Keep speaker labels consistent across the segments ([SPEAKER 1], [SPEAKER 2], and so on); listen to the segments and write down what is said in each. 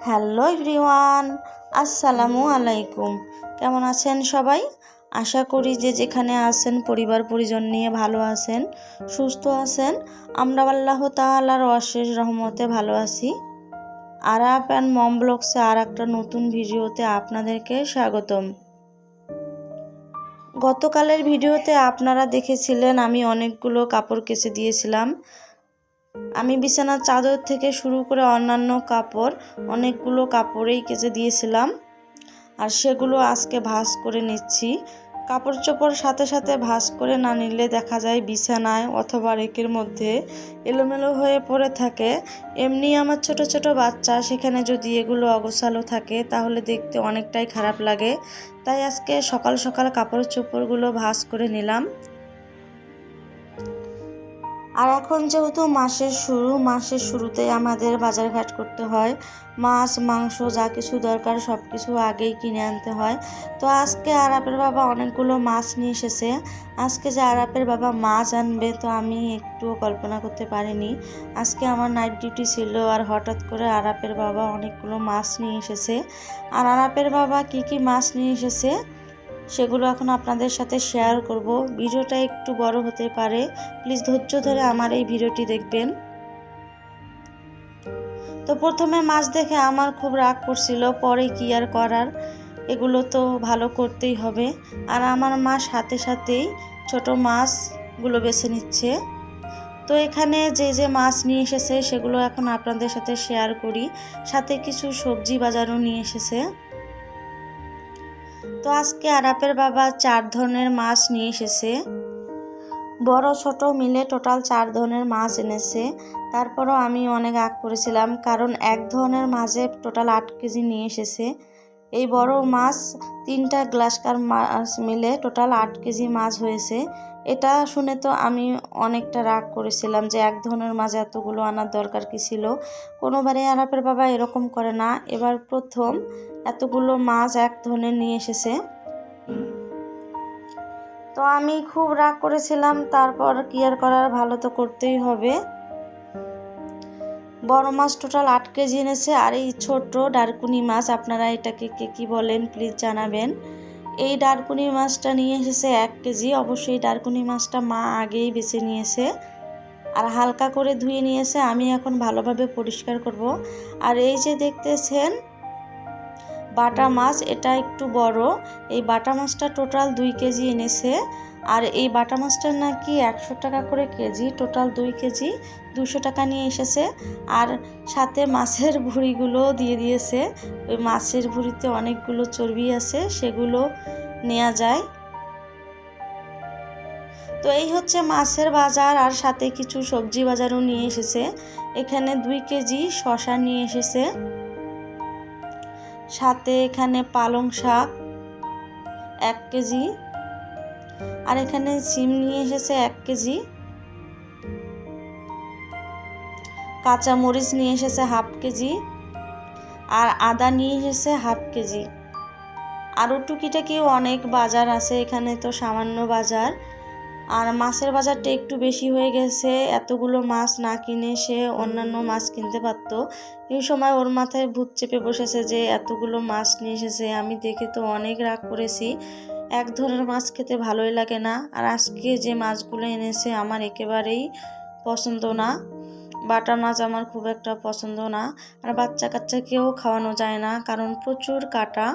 [SPEAKER 1] Hello everyone, আসসালামু আলাইকুম। কেমন আছেন সবাই? আশা করি যে যেখানে আছেন পরিবার পরিজন নিয়ে ভালো আছেন, সুস্থ আছেন। আমরা আল্লাহ তাআলার অশেষ রহমতে ভালো আছি। আরাপ অ্যান্ড মম ব্লগসে আর একটা নতুন ভিডিওতে আপনাদেরকে স্বাগতম। গতকালের ভিডিওতে আপনারা দেখেছিলেন আমি অনেকগুলো কাপড় কেচে দিয়েছিলাম। আমি বিছানার চাদর থেকে শুরু করে অন্যান্য কাপড় অনেকগুলো কাপড়েই কেচে দিয়েছিলাম, আর সেগুলো আজকে ভাঁজ করে নিচ্ছি। কাপড় চোপড় সাথে সাথে ভাঁজ করে না নিলে দেখা যায় বিছানায় অথবা রেকের মধ্যে এলোমেলো হয়ে পড়ে থাকে। এমনি আমার ছোট ছোট বাচ্চা, সেখানে যদি এগুলো অগোছালো থাকে তাহলে দেখতে অনেকটাই খারাপ লাগে। তাই আজকে সকাল সকাল কাপড় চোপড়গুলো ভাঁজ করে নিলাম। আর এখন যেহেতু মাসের শুরুতে আমাদের বাজারঘাট করতে হয়, মাছ মাংস যা কিছু দরকার সব কিছু আগেই কিনে আনতে হয়। তো আজকে আরাপের বাবা অনেকগুলো মাছ নিয়ে এসেছে। আজকে যে আরাপের বাবা মাছ আনবে তো আমি একটুও কল্পনা করতে পারিনি। আজকে আমার নাইট ডিউটি ছিল, আর হঠাৎ করে আরাপের বাবা অনেকগুলো মাছ নিয়ে এসেছে। আর আরাপের বাবা কি মাছ নিয়ে এসেছে সেগুলো এখন আপনাদের সাথে শেয়ার করব। ভিডিওটা একটু বড় হতে পারে, প্লিজ ধৈর্য ধরে আমার এই ভিডিওটি দেখবেন। তো প্রথমে মাছ দেখে আমার খুব রাগ করছিল, পরে কি আর করার, এগুলো তো ভালো করতেই হবে। আর আমার মা সাথে সাথেই ছোট মাছগুলো বেছে নিচ্ছে। তো এখানে যে মাছ নিয়ে এসেছে সেগুলো এখন আপনাদের সাথে শেয়ার করি। সাথে কিছু সবজি বাজারও নিয়ে এসেছে। তো আজকে আরাপের বাবা 4 ধরনের মাছ নিয়ে এসেছে, বড় ছোট মিলে টোটাল 4 ধরনের মাছ এনেছে। তারপরও আমি অনেক রাগ করেছিলাম, কারণ এক ধরনের মাছে টোটাল 8 কেজি নিয়ে এসেছে। এই বড় মাছ 3টা গ্লাসকার মাছ মিলে টোটাল 8 কেজি মাছ হয়েছে। এটা শুনে তো আমি অনেকটা রাগ করেছিলাম যে এক ধরনের মাছ এতগুলো আনার দরকার কি ছিল। কোনোবারে আরাপের বাবা এরকম করে না, এবার প্রথম এতগুলো মাছ এক ধরনের নিয়ে এসেছে। তো আমি খুব রাগ করেছিলাম, তারপর কি আর করার, ভালো তো করতেই হবে। বড় মাছ টোটাল 8 কেজি এনেছে। আর এই ছোট ডারকুনি মাছ, আপনারা এটাকে কি বলেন প্লিজ জানাবেন। এই ডারকুনি মাছটা নিয়ে এসেছে 1 কেজি। অবশ্যই ডারকুনি মাছটা মা আগেই বেছে নিয়েছে আর হালকা করে ধুয়ে নিয়েছে। আমি এখন ভালোভাবে পরিষ্কার করব। আর এই যে দেখতেছেন বাটা মাছ, এটা একটু বড়। এই বাটা মাছটা টোটাল 2 কেজি এনেছে। আর এই বাটা মাছটার নাকি 100 টাকা করে কেজি, টোটাল 2 কেজি 200 টাকা নিয়ে এসেছে। আর সাথে মাছের ভুঁড়িগুলো দিয়ে দিয়েছে। ওই মাছের ভুঁড়িতে অনেকগুলো চর্বি আছে, সেগুলো নেওয়া যায়। তো এই হচ্ছে মাছের বাজার, আর সাথে কিছু সবজি বাজারও নিয়ে এসেছে। এখানে 2 কেজি শসা নিয়ে এসেছে, সাথে এখানে পালং শাক 1 কেজি, আর এখানে সিম নিয়ে এসেছে 1 কেজি, কাঁচা মরিচ নিয়ে এসেছে 1/2 কেজি, আর আদা নিয়ে এসেছে 1/2 কেজি। আরও টুকিটাকিও অনেক বাজার আছে, এখানে তো সামান্য বাজার। আর মাছের বাজারটা একটু বেশি হয়ে গেছে, এতগুলো মাছ না কিনে সে অন্যান্য মাছ কিনতে পারতো। এই সময় ওর মাথায় ভূত চেপে বসেছে যে এতগুলো মাছ নিয়ে এসেছে। আমি দেখে তো অনেক রাগ করেছি, এক ধরনের মাছ খেতে ভালোই লাগে না। আর আজকে যে মাছগুলো এনেছে আমার একেবারেই পছন্দ না। বাটা মাছ আমার খুব একটা পছন্দ না, আর বাচ্চা কাচ্চাকেও খাওয়ানো যায় না, কারণ প্রচুর কাটা।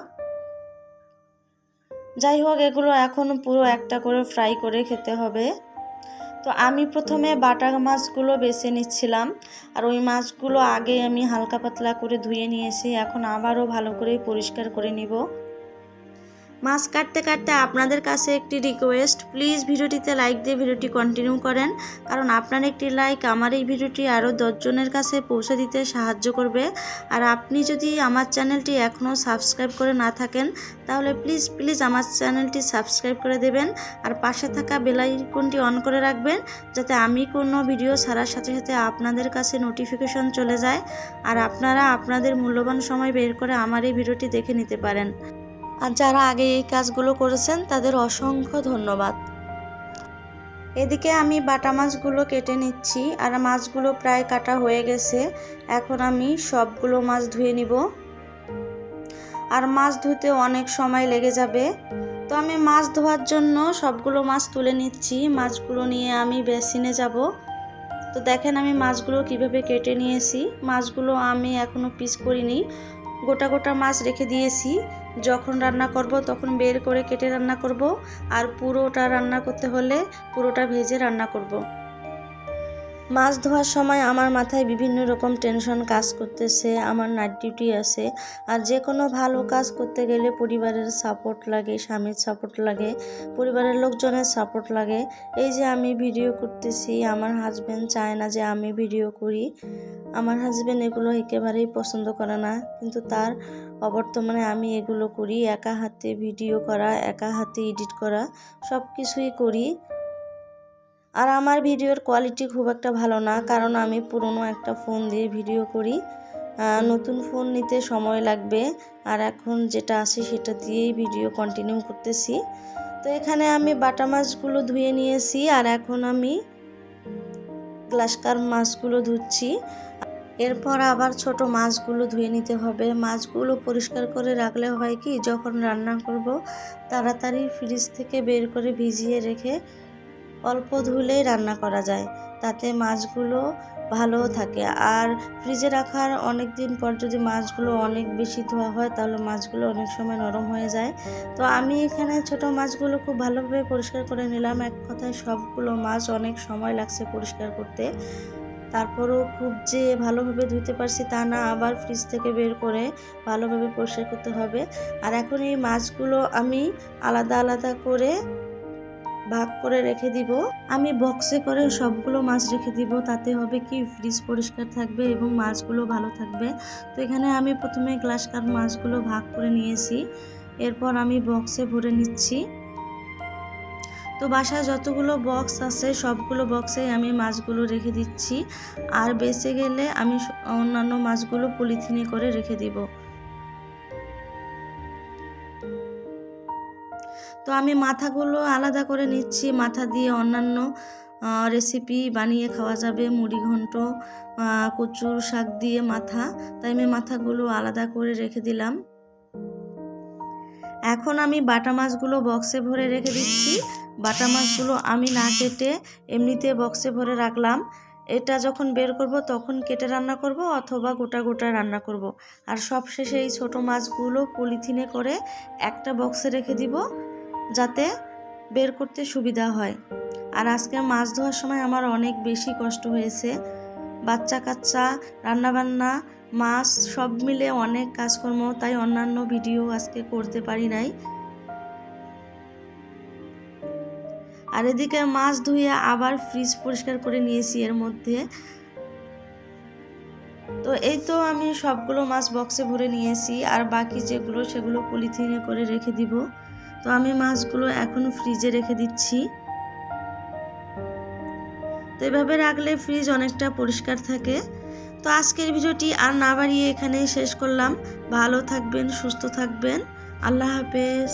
[SPEAKER 1] যাই হোক, এগুলো এখন পুরো একটা করে ফ্রাই করে খেতে হবে। তো আমি প্রথমে বাটা মাছগুলো বেছে নিচ্ছিলাম, আর ওই মাছগুলো আগে আমি হালকা পাতলা করে ধুয়ে নিয়েছি। এখন আবারও ভালো করে পরিষ্কার করে নিব। মাছ কাটতে কাটতে আপনাদের কাছে একটি রিকোয়েস্ট, প্লিজ ভিডিওটিতে লাইক দিয়ে ভিডিওটি কন্টিনিউ করেন, কারণ আপনার একটি লাইক আমার এই ভিডিওটি আরও 10 জনের কাছে পৌঁছে দিতে সাহায্য করবে। আর আপনি যদি আমার চ্যানেলটি এখনও সাবস্ক্রাইব করে না থাকেন তাহলে প্লিজ আমার চ্যানেলটি সাবস্ক্রাইব করে দেবেন, আর পাশে থাকা বেল আইকনটি অন করে রাখবেন, যাতে আমি কোনো ভিডিও ছাড়ার সাথে সাথে আপনাদের কাছে নোটিফিকেশন চলে যায়, আর আপনারা আপনাদের মূল্যবান সময় বের করে আমার এই ভিডিওটি দেখে নিতে পারেন। আর যারা আগে এই কাজগুলো করেছেন তাদের অসংখ্য ধন্যবাদ। এদিকে আমি বাটা মাছগুলো কেটে নিচ্ছি, আর মাছগুলো প্রায় কাটা হয়ে গেছে। এখন আমি সবগুলো মাছ ধুয়ে নিব, আর মাছ ধুতে অনেক সময় লেগে যাবে। তো আমি মাছ ধোয়ার জন্য সবগুলো মাছ তুলে নিচ্ছি। মাছগুলো নিয়ে আমি বেসিনে যাব। তো দেখেন আমি মাছগুলো কিভাবে কেটে নিয়েছি। মাছগুলো আমি এখনও পিস করিনি, গোটা গোটা মাছ রেখে দিয়েছি। যখন রান্না করব তখন বের করে কেটে রান্না করব, আর পুরোটা রান্না করতে হলে পুরোটা ভেজে রান্না করব। মাছ ধোয়ার সময় আমার মাথায় বিভিন্ন রকম টেনশন কাজ করতেছে। আমার নাইট ডিউটি আছে, আর যে কোনো ভালো কাজ করতে গেলে পরিবারের সাপোর্ট লাগে, স্বামীর সাপোর্ট লাগে, পরিবারের লোকজনের সাপোর্ট লাগে। এই যে আমি ভিডিও করতেছি, আমার হাজব্যান্ড চায় না যে আমি ভিডিও করি। আমার হাজব্যান্ড এগুলো একেবারেই পছন্দ করে না, কিন্তু তার অবর্তমানে আমি এগুলো করি। একা হাতে ভিডিও করা, একা হাতে এডিট করা, সব কিছুই করি। আর আমার ভিডিওর কোয়ালিটি খুব একটা ভালো না, কারণ আমি পুরনো একটা ফোন দিয়ে ভিডিও করি। নতুন ফোন নিতে সময় লাগবে, আর এখন যেটা আছে সেটা দিয়েই ভিডিও কন্টিনিউ করতেছি। তো এখানে আমি বাটা মাছগুলো ধুয়ে নিয়েছি, আর এখন আমি গ্লাস কাপ মাছগুলো ধুচ্ছি। এরপর আবার ছোট মাছগুলো ধুয়ে নিতে হবে। মাছগুলো পরিষ্কার করে রাখলে হয় কি, যখন রান্না করব তাড়াতাড়ি ফ্রিজ থেকে বের করে ভিজিয়ে রেখে অল্প ধুলেই রান্না করা যায়, তাতে মাছগুলো ভালো থাকে। আর ফ্রিজে রাখার অনেক দিন পর যদি মাছগুলো অনেক বেশি ধোয়া হয় তাহলে মাছগুলো অনেক সময় নরম হয়ে যায়। তো আমি এখানে ছোট মাছগুলো খুব ভালোভাবে পরিষ্কার করে নিলাম। এক কথায় সবগুলো মাছ অনেক সময় লাগছে পরিষ্কার করতে, তারপরেও খুব যে ভালোভাবে ধুতে পারছি তা না, আবার ফ্রিজ থেকে বের করে ভালোভাবে পরিষ্কার করতে হবে। আর এখন এই মাছগুলো আমি আলাদা আলাদা করে ভাগ করে রেখে দিব। আমি বক্সে করে সবগুলো মাছ রেখে দিব, তাতে হবে কি ফ্রিজ পরিষ্কার থাকবে এবং মাছগুলো ভালো থাকবে। তো এখানে আমি প্রথমে গ্লাস কাপ মাছগুলো ভাগ করে নিয়েছি, এরপর আমি বক্সে ভরে নিচ্ছি। তো বাসায় যতগুলো বক্স আছে সবগুলো বক্সে আমি মাছগুলো রেখে দিচ্ছি, আর বেঁচে গেলে আমি অন্যান্য মাছগুলো পলিথিনে করে রেখে দিব। তো আমি মাথাগুলো আলাদা করে নিচ্ছি। মাথা দিয়ে অন্যান্য রেসিপি বানিয়ে খাওয়া যাবে, মুড়ি ঘন্ট, কচুর শাক দিয়ে মাথা, তাই আমি মাথাগুলো আলাদা করে রেখে দিলাম। এখন আমি বাটা মাছগুলো বক্সে ভরে রেখে দিচ্ছি। বাটা মাছগুলো আমি না কেটে এমনিতে বক্সে ভরে রাখলাম। এটা যখন বের করব তখন কেটে রান্না করব, অথবা গোটা গোটা রান্না করব। আর সবশেষে এই ছোট মাছগুলো পলিথিনে করে একটা বক্সে রেখে দিব, যাতে বের করতে সুবিধা হয়। আর আজকে মাছ ধোয়ার সময় আমার অনেক বেশি কষ্ট হয়েছে। বাচ্চা কাচ্চা, রান্নাবান্না, মাছ সব মিলে অনেক কাজকর্ম, তাই অন্যান্য ভিডিও আজকে করতে পারি নাই। আর এদিকে মাছ ধুয়ে আবার ফ্রিজ পরিষ্কার করে নিয়েছি এর মধ্যে। তো এই তো আমি সবগুলো মাছ বক্সে ভরে নিয়েছি, আর বাকি যেগুলো সেগুলো পলিথিনে করে রেখে দিব। তো আমি মাছগুলো এখন ফ্রিজে রেখে দিচ্ছি। তো এভাবে রাখলে ফ্রিজ অনেকটা পরিষ্কার থাকে। তো আজকের ভিডিওটি আর না বাড়িয়ে এখানেই শেষ করলাম। ভালো থাকবেন, সুস্থ থাকবেন। আল্লাহ হাফেজ।